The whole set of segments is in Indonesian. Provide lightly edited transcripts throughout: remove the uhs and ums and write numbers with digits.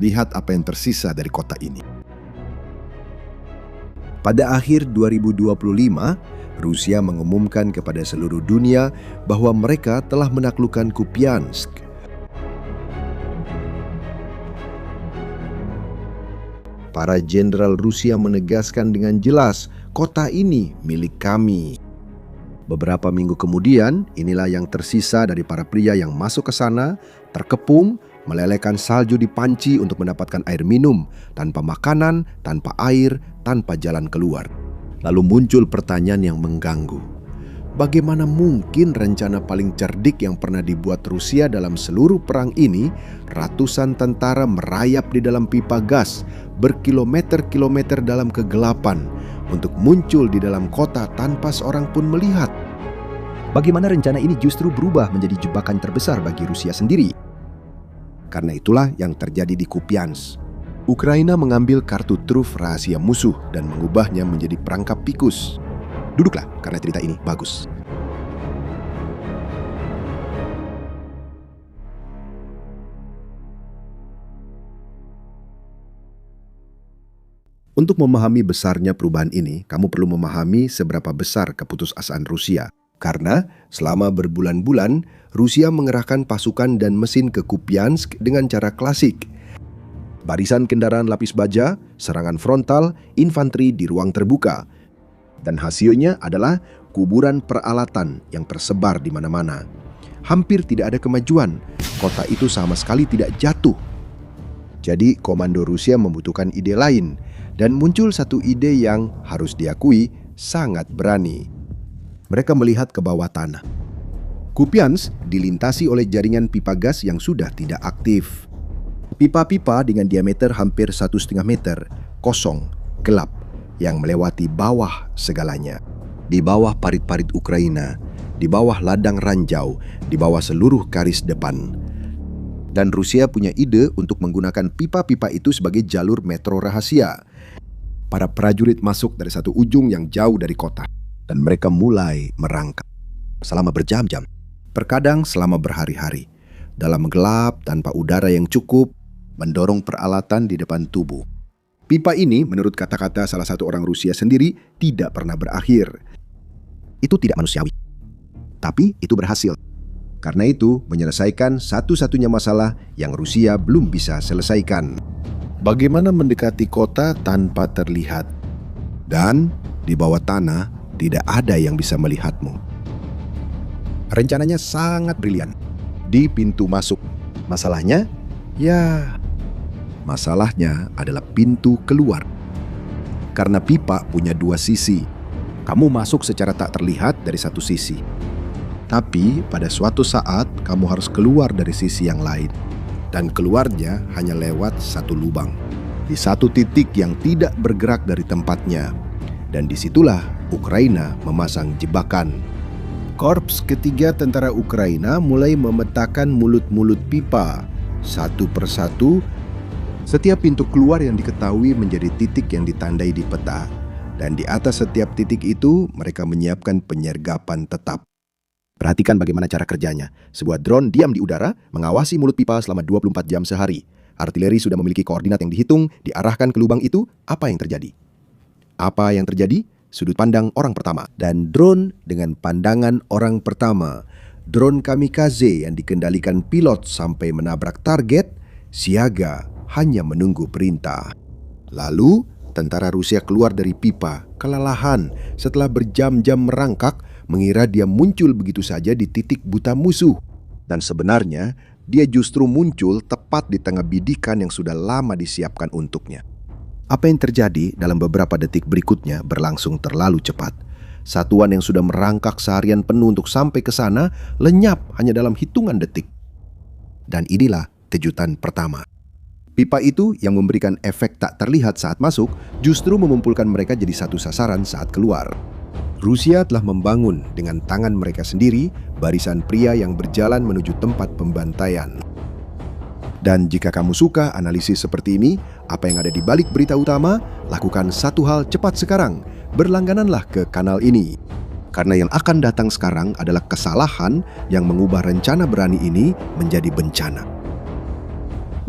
Lihat apa yang tersisa dari kota ini. Pada akhir 2025, Rusia mengumumkan kepada seluruh dunia bahwa mereka telah menaklukkan Kupiansk. Para jenderal Rusia menegaskan dengan jelas, kota ini milik kami. Beberapa minggu kemudian, inilah yang tersisa dari para pria yang masuk ke sana, terkepung, melelehkan salju di panci untuk mendapatkan air minum, tanpa makanan, tanpa air, tanpa jalan keluar. Lalu muncul pertanyaan yang mengganggu. Bagaimana mungkin rencana paling cerdik yang pernah dibuat Rusia dalam seluruh perang ini, ratusan tentara merayap di dalam pipa gas, berkilometer-kilometer dalam kegelapan, untuk muncul di dalam kota tanpa seorang pun melihat? Bagaimana rencana ini justru berubah menjadi jebakan terbesar bagi Rusia sendiri? Karena itulah yang terjadi di Kupiansk. Ukraina mengambil kartu truf rahasia musuh dan mengubahnya menjadi perangkap tikus. Duduklah, karena cerita ini bagus. Untuk memahami besarnya perubahan ini, kamu perlu memahami seberapa besar keputusasaan Rusia. Karena selama berbulan-bulan, Rusia mengerahkan pasukan dan mesin ke Kupiansk dengan cara klasik. Barisan kendaraan lapis baja, serangan frontal, infanteri di ruang terbuka. Dan hasilnya adalah kuburan peralatan yang tersebar di mana-mana. Hampir tidak ada kemajuan, kota itu sama sekali tidak jatuh. Jadi komando Rusia membutuhkan ide lain, dan muncul satu ide yang harus diakui sangat berani. Mereka melihat ke bawah tanah. Kupiansk dilintasi oleh jaringan pipa gas yang sudah tidak aktif. Pipa-pipa dengan diameter hampir 1,5 meter, kosong, gelap, yang melewati bawah segalanya. Di bawah parit-parit Ukraina, di bawah ladang ranjau, di bawah seluruh garis depan. Dan Rusia punya ide untuk menggunakan pipa-pipa itu sebagai jalur metro rahasia. Para prajurit masuk dari satu ujung yang jauh dari kota, dan mereka mulai merangkak selama berjam-jam, terkadang selama berhari-hari, dalam gelap tanpa udara yang cukup, mendorong peralatan di depan tubuh. Pipa ini, menurut kata-kata salah satu orang Rusia sendiri, tidak pernah berakhir. Itu tidak manusiawi. Tapi itu berhasil. Karena itu, menyelesaikan satu-satunya masalah yang Rusia belum bisa selesaikan. Bagaimana mendekati kota tanpa terlihat? Dan di bawah tanah, tidak ada yang bisa melihatmu. Rencananya sangat brilian. Di pintu masuk. Masalahnya adalah pintu keluar. Karena pipa punya dua sisi. Kamu masuk secara tak terlihat dari satu sisi. Tapi pada suatu saat kamu harus keluar dari sisi yang lain. Dan keluarnya hanya lewat satu lubang. Di satu titik yang tidak bergerak dari tempatnya. Dan disitulah Ukraina memasang jebakan. Korps ketiga tentara Ukraina mulai memetakan mulut-mulut pipa. Satu persatu, setiap pintu keluar yang diketahui menjadi titik yang ditandai di peta. Dan di atas setiap titik itu, mereka menyiapkan penyergapan tetap. Perhatikan bagaimana cara kerjanya. Sebuah drone diam di udara, mengawasi mulut pipa selama 24 jam sehari. Artileri sudah memiliki koordinat yang dihitung, diarahkan ke lubang itu. Apa yang terjadi? Apa yang terjadi? Sudut pandang orang pertama. Dan drone dengan pandangan orang pertama. Drone kamikaze yang dikendalikan pilot sampai menabrak target, siaga hanya menunggu perintah. Lalu, tentara Rusia keluar dari pipa, kelelahan setelah berjam-jam merangkak, mengira dia muncul begitu saja di titik buta musuh. Dan sebenarnya, dia justru muncul tepat di tengah bidikan yang sudah lama disiapkan untuknya. Apa yang terjadi dalam beberapa detik berikutnya berlangsung terlalu cepat. Satuan yang sudah merangkak seharian penuh untuk sampai ke sana, lenyap hanya dalam hitungan detik. Dan inilah kejutan pertama. Pipa itu yang memberikan efek tak terlihat saat masuk, justru mengumpulkan mereka jadi satu sasaran saat keluar. Rusia telah membangun dengan tangan mereka sendiri barisan pria yang berjalan menuju tempat pembantaian. Dan jika kamu suka analisis seperti ini, apa yang ada di balik berita utama, lakukan satu hal cepat sekarang. Berlanggananlah ke kanal ini. Karena yang akan datang sekarang adalah kesalahan yang mengubah rencana berani ini menjadi bencana.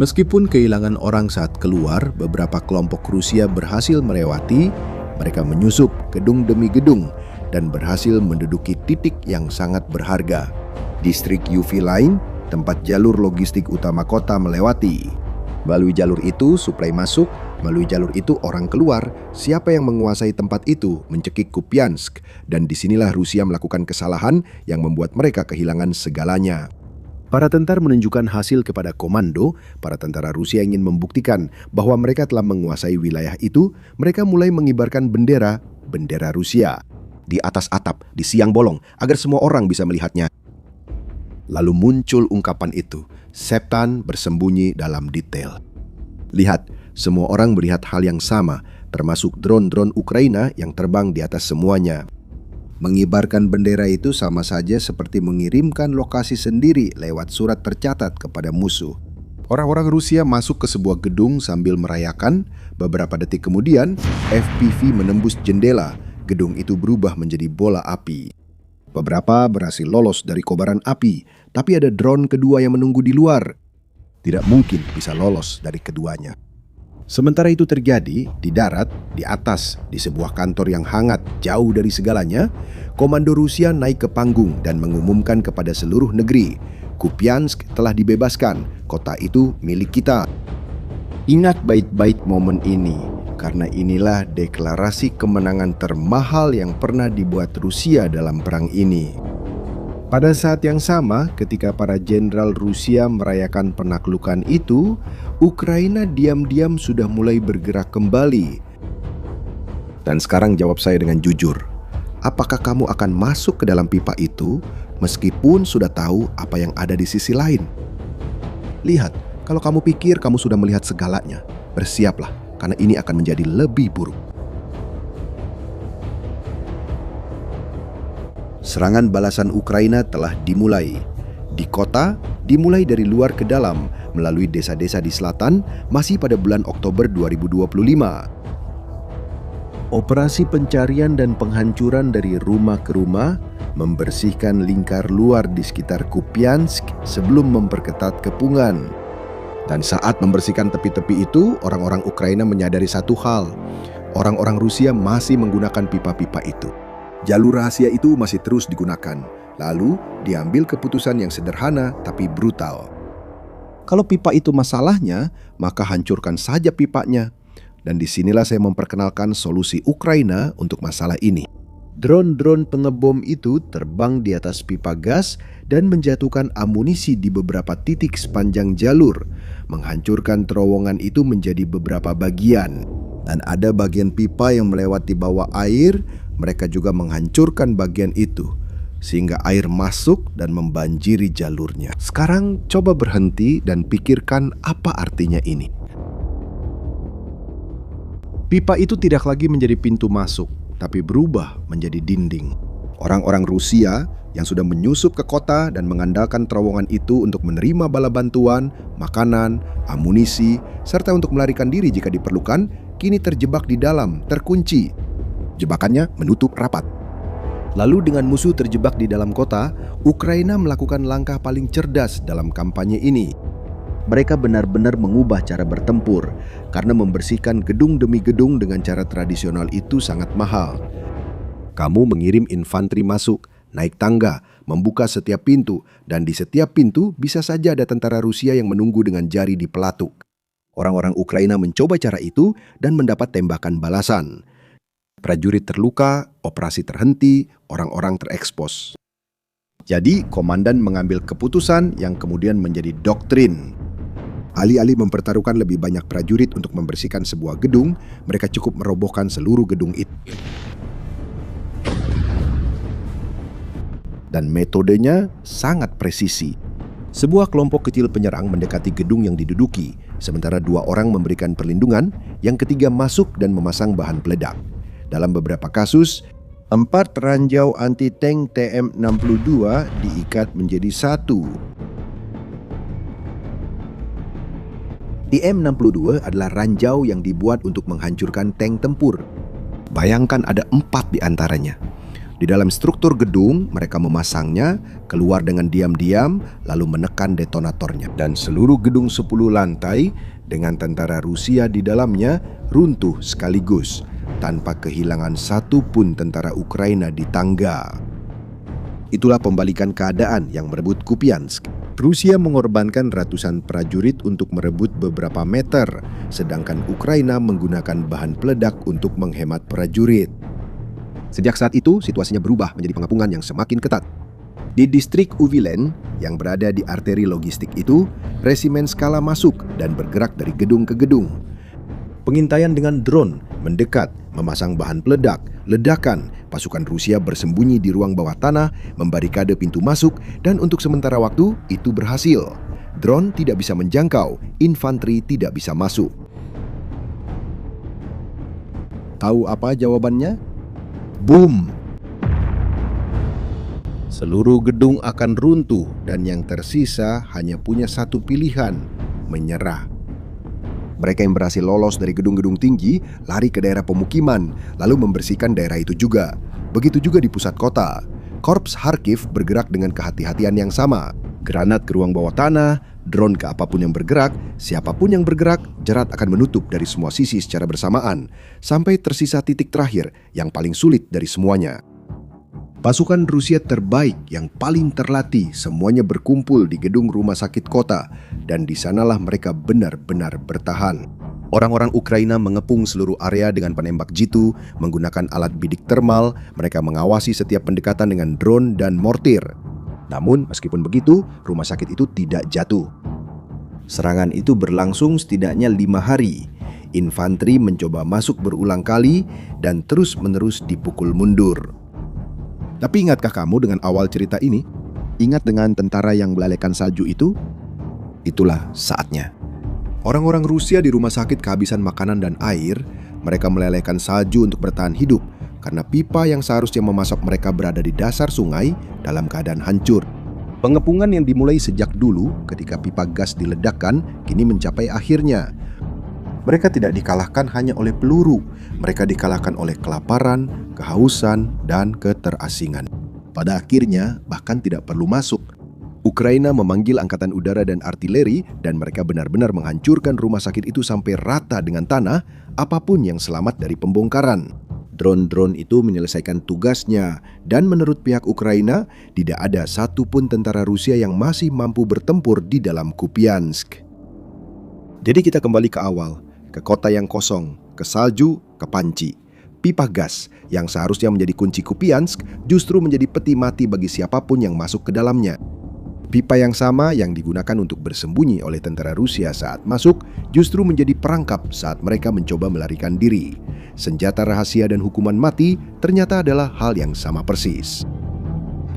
Meskipun kehilangan orang saat keluar, beberapa kelompok Rusia berhasil melewati. Mereka menyusup gedung demi gedung dan berhasil menduduki titik yang sangat berharga. Distrik UV Line, tempat jalur logistik utama kota melewati. Melalui jalur itu, suplai masuk. Melalui jalur itu, orang keluar. Siapa yang menguasai tempat itu mencekik Kupiansk. Dan disinilah Rusia melakukan kesalahan yang membuat mereka kehilangan segalanya. Para tentara menunjukkan hasil kepada komando. Para tentara Rusia ingin membuktikan bahwa mereka telah menguasai wilayah itu. Mereka mulai mengibarkan bendera Rusia di atas atap, di siang bolong, agar semua orang bisa melihatnya. Lalu muncul ungkapan itu, setan bersembunyi dalam detail. Lihat, semua orang melihat hal yang sama, termasuk drone-drone Ukraina yang terbang di atas semuanya. Mengibarkan bendera itu sama saja seperti mengirimkan lokasi sendiri lewat surat tercatat kepada musuh. Orang-orang Rusia masuk ke sebuah gedung sambil merayakan. Beberapa detik kemudian, FPV menembus jendela. Gedung itu berubah menjadi bola api. Beberapa berhasil lolos dari kobaran api, tapi ada drone kedua yang menunggu di luar. Tidak mungkin bisa lolos dari keduanya. Sementara itu terjadi di darat, di atas, di sebuah kantor yang hangat, jauh dari segalanya, komando Rusia naik ke panggung dan mengumumkan kepada seluruh negeri, Kupiansk telah dibebaskan, kota itu milik kita. Ingat baik-baik momen ini, karena inilah deklarasi kemenangan termahal yang pernah dibuat Rusia dalam perang ini. Pada saat yang sama, ketika para jenderal Rusia merayakan penaklukan itu, Ukraina diam-diam sudah mulai bergerak kembali. Dan sekarang jawab saya dengan jujur. Apakah kamu akan masuk ke dalam pipa itu meskipun sudah tahu apa yang ada di sisi lain? Lihat, kalau kamu pikir kamu sudah melihat segalanya, bersiaplah karena ini akan menjadi lebih buruk. Serangan balasan Ukraina telah dimulai. Di kota, dimulai dari luar ke dalam, melalui desa-desa di selatan, masih pada bulan Oktober 2025. Operasi pencarian dan penghancuran dari rumah ke rumah, membersihkan lingkar luar di sekitar Kupiansk sebelum memperketat kepungan. Dan saat membersihkan tepi-tepi itu, orang-orang Ukraina menyadari satu hal. Orang-orang Rusia masih menggunakan pipa-pipa itu. Jalur rahasia itu masih terus digunakan. Lalu diambil keputusan yang sederhana tapi brutal. Kalau pipa itu masalahnya, maka hancurkan saja pipanya. Dan disinilah saya memperkenalkan solusi Ukraina untuk masalah ini. Drone-drone pengebom itu terbang di atas pipa gas dan menjatuhkan amunisi di beberapa titik sepanjang jalur, menghancurkan terowongan itu menjadi beberapa bagian. Dan ada bagian pipa yang melewati bawah air, mereka juga menghancurkan bagian itu, sehingga air masuk dan membanjiri jalurnya. Sekarang coba berhenti dan pikirkan apa artinya ini. Pipa itu tidak lagi menjadi pintu masuk, tapi berubah menjadi dinding. Orang-orang Rusia yang sudah menyusup ke kota dan mengandalkan terowongan itu untuk menerima bala bantuan, makanan, amunisi, serta untuk melarikan diri jika diperlukan, kini terjebak di dalam, terkunci. Jebakannya menutup rapat. Lalu dengan musuh terjebak di dalam kota, Ukraina melakukan langkah paling cerdas dalam kampanye ini. Mereka benar-benar mengubah cara bertempur, karena membersihkan gedung demi gedung dengan cara tradisional itu sangat mahal. Kamu mengirim infanteri masuk, naik tangga, membuka setiap pintu, dan di setiap pintu bisa saja ada tentara Rusia yang menunggu dengan jari di pelatuk. Orang-orang Ukraina mencoba cara itu dan mendapat tembakan balasan. Prajurit terluka, operasi terhenti, orang-orang terekspos. Jadi, komandan mengambil keputusan yang kemudian menjadi doktrin. Alih-alih mempertaruhkan lebih banyak prajurit untuk membersihkan sebuah gedung, mereka cukup merobohkan seluruh gedung itu. Dan metodenya sangat presisi. Sebuah kelompok kecil penyerang mendekati gedung yang diduduki, sementara 2 orang memberikan perlindungan, yang ketiga masuk dan memasang bahan peledak. Dalam beberapa kasus, 4 ranjau anti-tank TM62 diikat menjadi 1. TM62 adalah ranjau yang dibuat untuk menghancurkan tank tempur. Bayangkan ada 4 di antaranya. Di dalam struktur gedung, mereka memasangnya, keluar dengan diam-diam, lalu menekan detonatornya. Dan seluruh gedung 10 lantai dengan tentara Rusia di dalamnya runtuh sekaligus, tanpa kehilangan satu pun tentara Ukraina di tangga. Itulah pembalikan keadaan yang merebut Kupiansk. Rusia mengorbankan ratusan prajurit untuk merebut beberapa meter, sedangkan Ukraina menggunakan bahan peledak untuk menghemat prajurit. Sejak saat itu, situasinya berubah menjadi pengepungan yang semakin ketat. Di distrik Uvilen, yang berada di arteri logistik itu, resimen Skala masuk dan bergerak dari gedung ke gedung. Pengintaian dengan drone mendekat, memasang bahan peledak, ledakan, pasukan Rusia bersembunyi di ruang bawah tanah, membarikade pintu masuk, dan untuk sementara waktu itu berhasil. Drone tidak bisa menjangkau, infanteri tidak bisa masuk. Tahu apa jawabannya? Boom! Seluruh gedung akan runtuh dan yang tersisa hanya punya satu pilihan, menyerah. Mereka yang berhasil lolos dari gedung-gedung tinggi lari ke daerah pemukiman, lalu membersihkan daerah itu juga. Begitu juga di pusat kota. Korps Kharkiv bergerak dengan kehati-hatian yang sama. Granat ke ruang bawah tanah, drone ke apapun yang bergerak, siapapun yang bergerak, jerat akan menutup dari semua sisi secara bersamaan, sampai tersisa titik terakhir yang paling sulit dari semuanya. Pasukan Rusia terbaik yang paling terlatih semuanya berkumpul di gedung rumah sakit kota, dan di sanalah mereka benar-benar bertahan. Orang-orang Ukraina mengepung seluruh area dengan penembak jitu, menggunakan alat bidik termal, mereka mengawasi setiap pendekatan dengan drone dan mortir. Namun meskipun begitu, rumah sakit itu tidak jatuh. Serangan itu berlangsung setidaknya 5 hari. Infanteri mencoba masuk berulang kali dan terus-menerus dipukul mundur. Tapi ingatkah kamu dengan awal cerita ini? Ingat dengan tentara yang melelehkan salju itu? Itulah saatnya. Orang-orang Rusia di rumah sakit kehabisan makanan dan air. Mereka melelehkan salju untuk bertahan hidup karena pipa yang seharusnya memasak mereka berada di dasar sungai dalam keadaan hancur. Pengepungan yang dimulai sejak dulu ketika pipa gas diledakkan kini mencapai akhirnya. Mereka tidak dikalahkan hanya oleh peluru, mereka dikalahkan oleh kelaparan, kehausan, dan keterasingan. Pada akhirnya, bahkan tidak perlu masuk. Ukraina memanggil angkatan udara dan artileri, dan mereka benar-benar menghancurkan rumah sakit itu sampai rata dengan tanah, apapun yang selamat dari pembongkaran. Drone-drone itu menyelesaikan tugasnya, dan menurut pihak Ukraina, tidak ada satupun tentara Rusia yang masih mampu bertempur di dalam Kupiansk. Jadi kita kembali ke awal. Ke kota yang kosong, ke salju, ke panci. Pipa gas yang seharusnya menjadi kunci Kupiansk justru menjadi peti mati bagi siapapun yang masuk ke dalamnya. Pipa yang sama yang digunakan untuk bersembunyi oleh tentara Rusia saat masuk justru menjadi perangkap saat mereka mencoba melarikan diri. Senjata rahasia dan hukuman mati ternyata adalah hal yang sama persis.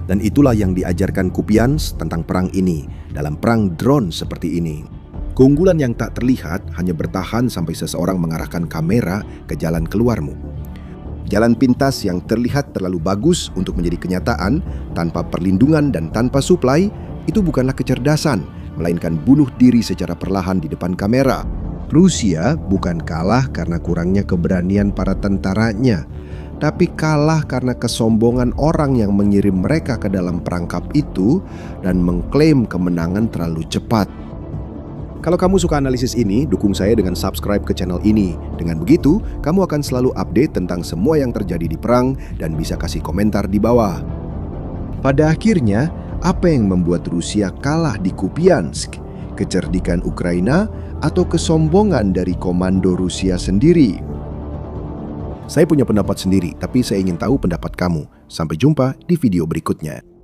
Dan itulah yang diajarkan Kupiansk tentang perang ini, dalam perang drone seperti ini. Keunggulan yang tak terlihat hanya bertahan sampai seseorang mengarahkan kamera ke jalan keluarmu. Jalan pintas yang terlihat terlalu bagus untuk menjadi kenyataan, tanpa perlindungan dan tanpa suplai, itu bukanlah kecerdasan, melainkan bunuh diri secara perlahan di depan kamera. Rusia bukan kalah karena kurangnya keberanian para tentaranya, tapi kalah karena kesombongan orang yang mengirim mereka ke dalam perangkap itu dan mengklaim kemenangan terlalu cepat. Kalau kamu suka analisis ini, dukung saya dengan subscribe ke channel ini. Dengan begitu, kamu akan selalu update tentang semua yang terjadi di perang dan bisa kasih komentar di bawah. Pada akhirnya, apa yang membuat Rusia kalah di Kupiansk? Kecerdikan Ukraina atau kesombongan dari komando Rusia sendiri? Saya punya pendapat sendiri, tapi saya ingin tahu pendapat kamu. Sampai jumpa di video berikutnya.